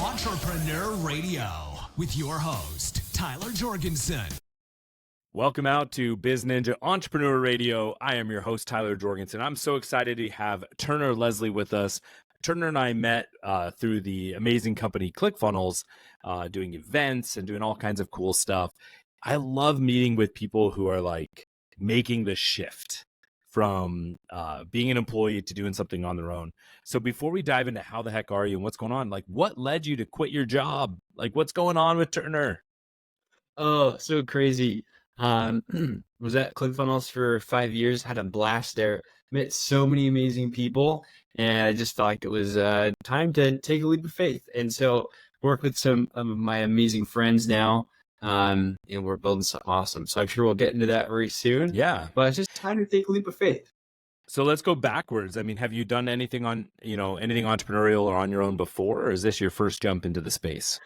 Entrepreneur Radio with your host, Tyler Jorgenson. Welcome out to BizNinja Entrepreneur Radio. I am your host, Tyler Jorgenson. I'm so excited to have Turner Leslie with us. Turner and I met through the amazing company ClickFunnels, doing events and doing all kinds of cool stuff. I love meeting with people who are like making the shift from being an employee to doing something on their own. So before we dive into how the heck are you and what's going on, like what led you to quit your job? Like what's going on with Turner? Oh, so crazy. Was at ClickFunnels for 5 years, had a blast there, met so many amazing people, and I just felt like it was time to take a leap of faith. And so work with some of my amazing friends now, and we're building something awesome. So I'm sure we'll get into that very soon. Yeah. But it's just time to take a leap of faith. So let's go backwards. I mean, have you done anything on, anything entrepreneurial or on your own before, or is this your first jump into the space?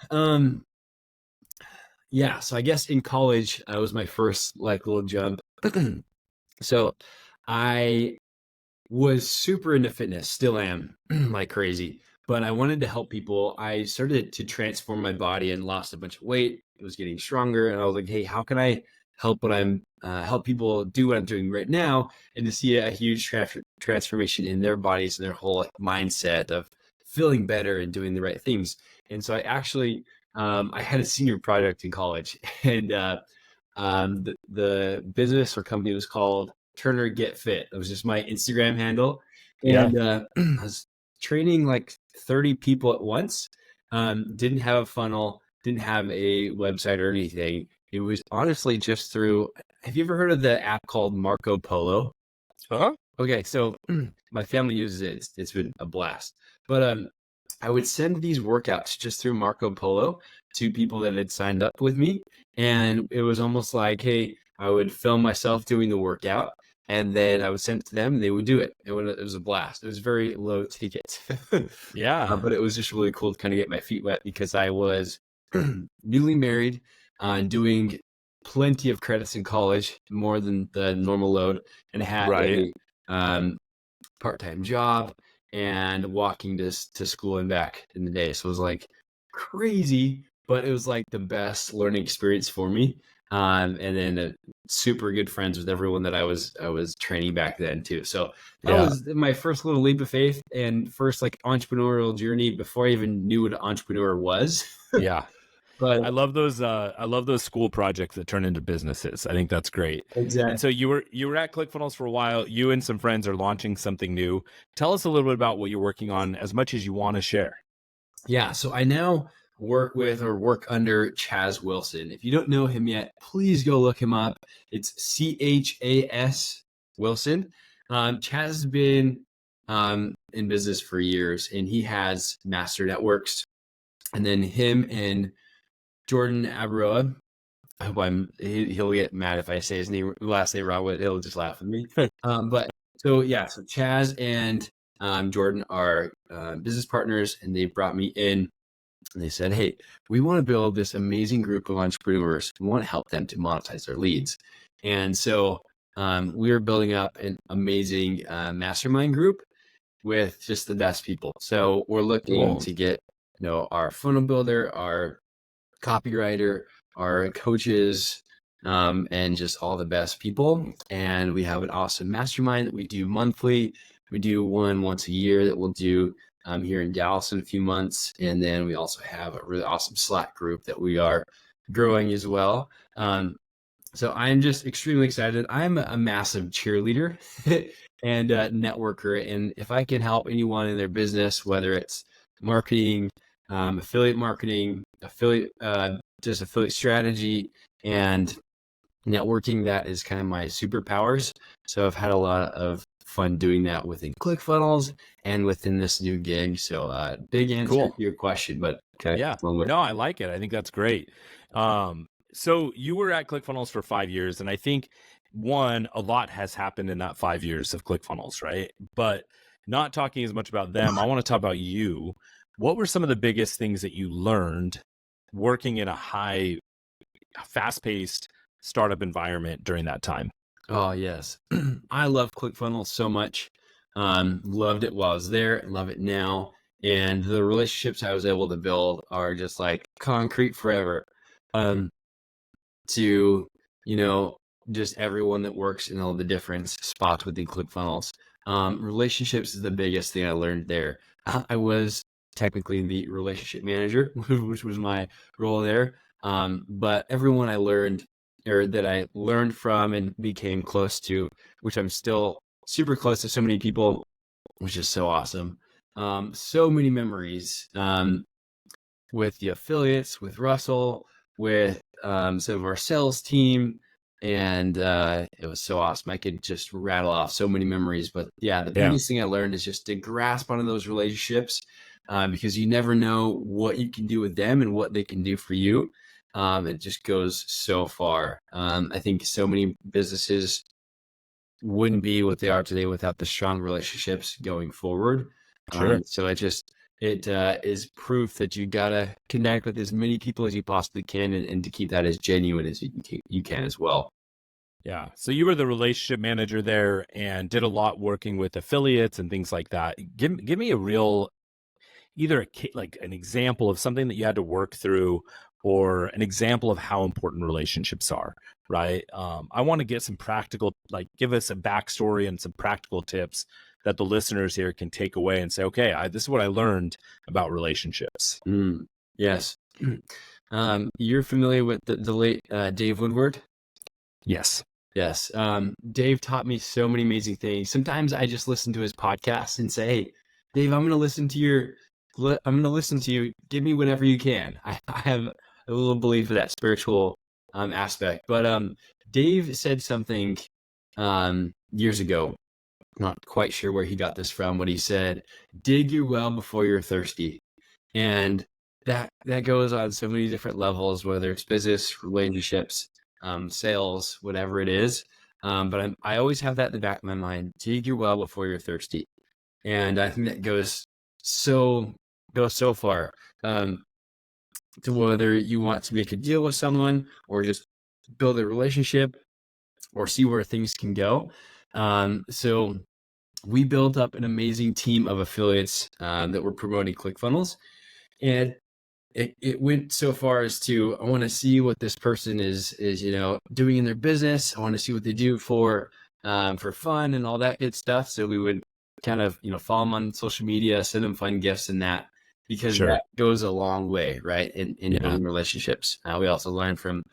Yeah, so I guess in college, was my first like little jump. So I was super into fitness, still am like crazy, but I wanted to help people. I started to transform my body and lost a bunch of weight. It was getting stronger. And I was like, hey, how can I help help people do what I'm doing right now, and to see a huge transformation in their bodies and their whole like, mindset of feeling better and doing the right things. And so I actually, I had a senior project in college, and the business or company was called Turner Get Fit. It was just my Instagram handle. And I was training like 30 people at once. Didn't have a funnel, didn't have a website or anything. It was honestly just through, have you ever heard of the app called Marco Polo? Huh? Okay, so my family uses it. It's been a blast. But I would send these workouts just through Marco Polo to people that had signed up with me. And it was almost like, hey, I would film myself doing the workout, and then I would send it to them, and they would do it. It was a blast. It was very low ticket. Yeah. But it was just really cool to kind of get my feet wet, because I was newly married, doing plenty of credits in college, more than the normal load, and had a part-time job and walking to school and back in the day. So it was like crazy, but it was like the best learning experience for me. And then super good friends with everyone that I was training back then too. So that was my first little leap of faith and first like entrepreneurial journey before I even knew what an entrepreneur was. Yeah. But I love those school projects that turn into businesses. I think that's great. exactly. And so you were at ClickFunnels for a while. You and some friends are launching something new. Tell us a little bit about what you're working on, as much as you want to share. Yeah, so I now work under Chaz Wilson. If you don't know him yet, please go look him up. It's CHAS Wilson. Chaz has been in business for years, and he has master networks. And then him and Jordan Abaroa, I hope he'll get mad if I say his last name wrong, but he'll just laugh at me. But so Chaz and Jordan are business partners, and they brought me in, and they said, hey, we want to build this amazing group of entrepreneurs. We want to help them to monetize their leads. And so we are building up an amazing mastermind group with just the best people. So we're looking to get, our funnel builder, our copywriter, our coaches, and just all the best people. And we have an awesome mastermind that we do monthly. We do one once a year that we'll do here in Dallas in a few months. And then we also have a really awesome Slack group that we are growing as well. So I'm just extremely excited. I'm a massive cheerleader and networker. And if I can help anyone in their business, whether it's marketing, affiliate marketing, affiliate strategy, and networking, that is kind of my superpowers. So I've had a lot of fun doing that within ClickFunnels and within this new gig. So big answer to your question, but okay. Yeah, no, I like it. I think that's great. So you were at ClickFunnels for 5 years, and I think a lot has happened in that 5 years of ClickFunnels, right? But not talking as much about them, I want to talk about you. What were some of the biggest things that you learned working in a fast-paced startup environment during that time? Oh, yes. I love ClickFunnels so much. Loved it while I was there. Love it now. And the relationships I was able to build are just like concrete forever. To, you know, just everyone that works in all the different spots within ClickFunnels. Relationships is the biggest thing I learned there. I was technically the relationship manager, which was my role there. But everyone I learned, or that I learned from and became close to, which I'm still super close to so many people, which is so awesome. So many memories with the affiliates, with Russell, with some of our sales team. And it was so awesome. I could just rattle off so many memories. But yeah, the biggest thing I learned is just to grasp onto those relationships because you never know what you can do with them and what they can do for you. It just goes so far. I think so many businesses wouldn't be what they are today without the strong relationships going forward. Sure. So it is proof that you gotta connect with as many people as you possibly can, and to keep that as genuine as you can as well. Yeah. So you were the relationship manager there and did a lot working with affiliates and things like that. Give me a real, either like an example of something that you had to work through, or an example of how important relationships are, right? I want to get some practical, like give us a backstory and some practical tips that the listeners here can take away and say, okay, this is what I learned about relationships. Yes. You're familiar with the late Dave Woodward? Yes. Yes. Dave taught me so many amazing things. Sometimes I just listen to his podcast and say, hey, Dave, I'm going to listen to you. Give me whatever you can. I have a little belief of that spiritual aspect. But Dave said something years ago. Not quite sure where he got this from, but he said, dig your well before you're thirsty. And that goes on so many different levels, whether it's business, relationships, sales, whatever it is. But I always have that in the back of my mind. Dig your well before you're thirsty. And I think that goes so far to whether you want to make a deal with someone or just build a relationship or see where things can go. So we built up an amazing team of affiliates that were promoting ClickFunnels. And it went so far as to, I want to see what this person is doing in their business. I want to see what they do for fun and all that good stuff. So we would kind of, follow them on social media, send them fun gifts and that, because that goes a long way, right? In building relationships. We also learned from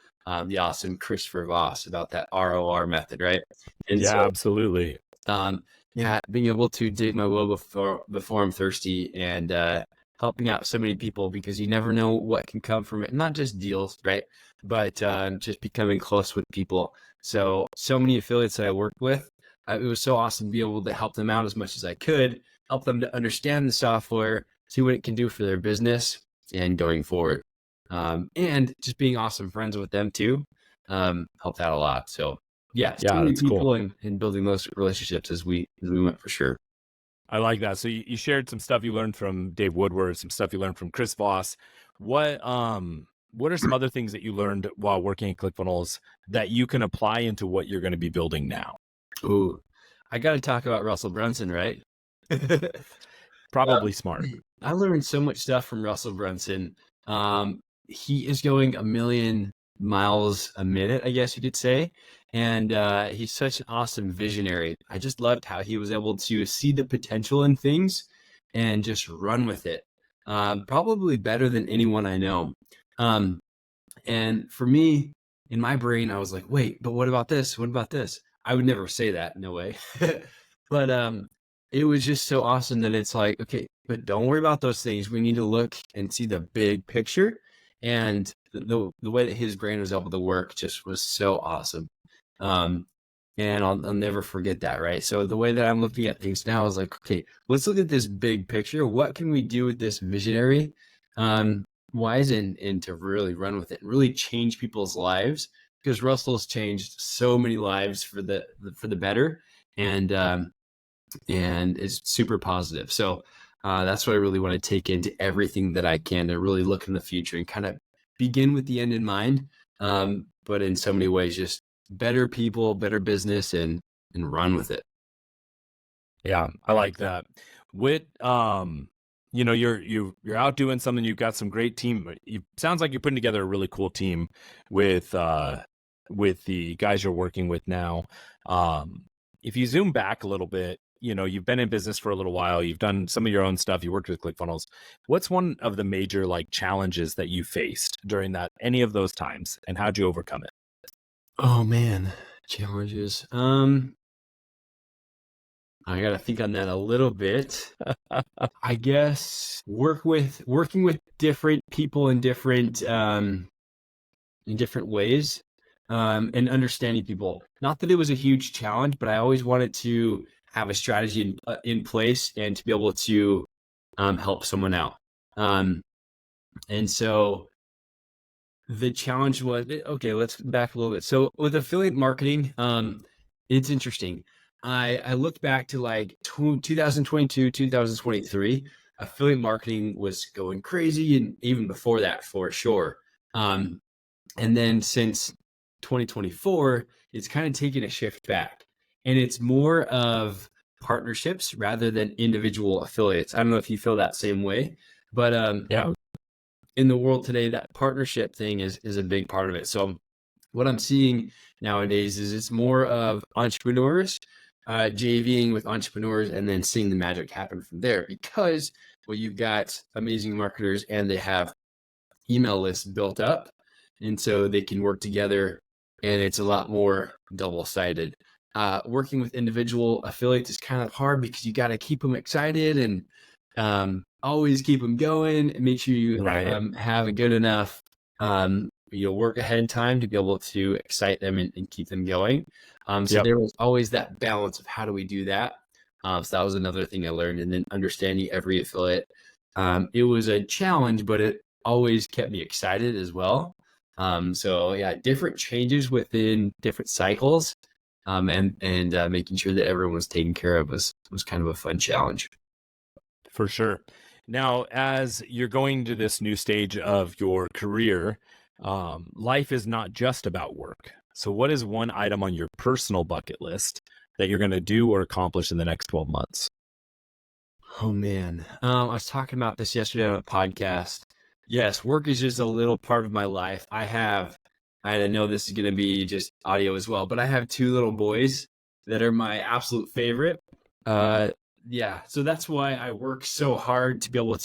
the awesome Christopher Voss about that ROR method, right? And absolutely. Being able to dig my well before I'm thirsty, and helping out so many people, because you never know what can come from it. Not just deals, right? But just becoming close with people. So many affiliates that I worked with, it was so awesome to be able to help them out as much as I could, help them to understand the software, see what it can do for their business and going forward. And just being awesome friends with them too, helped out a lot. So so many people cool. and building those relationships as we went, for sure. I like that. So you shared some stuff you learned from Dave Woodward, some stuff you learned from Chris Voss. What are some other things that you learned while working at ClickFunnels that you can apply into what you're going to be building now? Ooh, I got to talk about Russell Brunson, right? Probably smart. I learned so much stuff from Russell Brunson. He is going 1,000,000 miles a minute, I guess you could say. And he's such an awesome visionary. I just loved how he was able to see the potential in things and just run with it. Probably better than anyone I know. And for me, in my brain, I was like, wait, but what about this? What about this? I would never say that, no way. But it was just so awesome that it's like, okay, but don't worry about those things. We need to look and see the big picture. And the way that his brain was able to work just was so awesome. And I'll never forget that, right? So the way that I'm looking at things now is like, okay, let's look at this big picture. What can we do with this visionary wise and to really run with it and really change people's lives? Because Russell's changed so many lives for the better, and it's super positive. So that's what I really want to take into everything that I can to really look in the future and kind of begin with the end in mind. But in so many ways, just better people, better business, and run with it. Yeah, I like that. you're out doing something. You've got some great team. Sounds like you're putting together a really cool team with the guys you're working with now. If you zoom back a little bit, you've been in business for a little while. You've done some of your own stuff. You worked with ClickFunnels. What's one of the major challenges that you faced during any of those times, and how'd you overcome it? Oh man, challenges. I got to think on that a little bit. I guess working with different people in different ways, and understanding people. Not that it was a huge challenge, but I always wanted to have a strategy in place and to be able to help someone out. And so the challenge was, okay, let's back a little bit. So with affiliate marketing, it's interesting. I looked back to 2022, 2023, affiliate marketing was going crazy, and even before that, for sure. And then since 2024, it's kind of taken a shift back, and it's more of partnerships rather than individual affiliates. I don't know if you feel that same way, but Yeah. in the world today, that partnership thing is a big part of it. So what I'm seeing nowadays is it's more of entrepreneurs JVing with entrepreneurs and then seeing the magic happen from there, because you've got amazing marketers and they have email lists built up, and so they can work together, and it's a lot more double-sided. Working with individual affiliates is kind of hard because you got to keep them excited and always keep them going, and make sure you have a good enough work ahead in time to be able to excite them and keep them going. So there was always that balance of how do we do that. So that was another thing I learned. And then understanding every affiliate. It was a challenge, but it always kept me excited as well. So yeah, different changes within different cycles, and making sure that everyone was taken care of was kind of a fun challenge. For sure. Now, as you're going to this new stage of your career, life is not just about work. So what is one item on your personal bucket list that you're going to do or accomplish in the next 12 months? Oh man. I was talking about this yesterday on a podcast. Yes, work is just a little part of my life. I know this is going to be just audio as well, but I have 2 little boys that are my absolute favorite. So that's why I work so hard to be able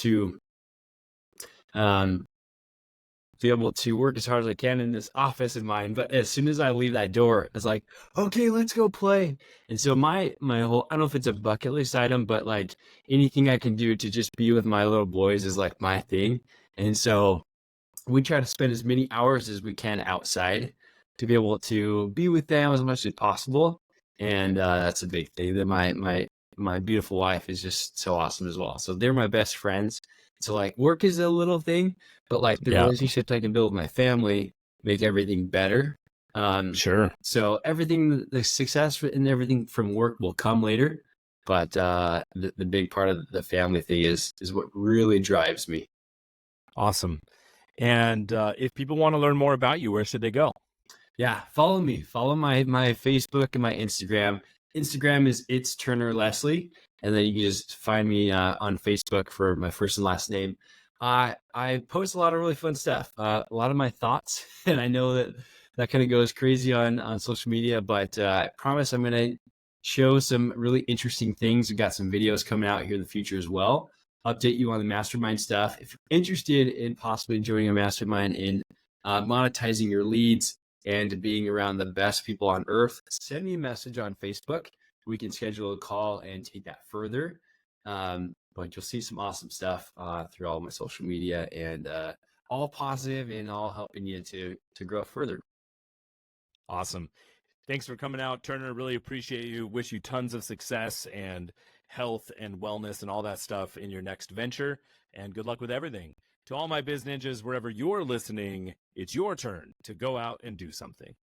to work as hard as I can in this office of mine. But as soon as I leave that door, it's like, okay, let's go play. And so my whole, I don't know if it's a bucket list item, but anything I can do to just be with my little boys is my thing. And so we try to spend as many hours as we can outside to be able to be with them as much as possible. And that's a big thing. That my beautiful wife is just so awesome as well. So they're my best friends. So work is a little thing, but the relationships I can build with my family make everything better. Sure. So everything, the success and everything from work will come later, but the big part of the family thing is what really drives me. Awesome. And if people want to learn more about you, where should they go? Yeah, follow me. Follow my Facebook and my Instagram. Instagram is It's Turner Leslie. And then you can just find me on Facebook for my first and last name. I post a lot of really fun stuff, a lot of my thoughts, and I know that kind of goes crazy on social media, but I promise I'm going to show some really interesting things. We've got some videos coming out here in the future as well. Update you on the mastermind stuff. If you're interested in possibly joining a mastermind in monetizing your leads and being around the best people on earth, send me a message on Facebook. We can schedule a call and take that further. But you'll see some awesome stuff through all my social media, and all positive and all helping you to grow further. Awesome. Thanks for coming out, Turner. Really appreciate you. Wish you tons of success and health and wellness and all that stuff in your next venture. And good luck with everything. To all my biz ninjas, wherever you're listening, it's your turn to go out and do something.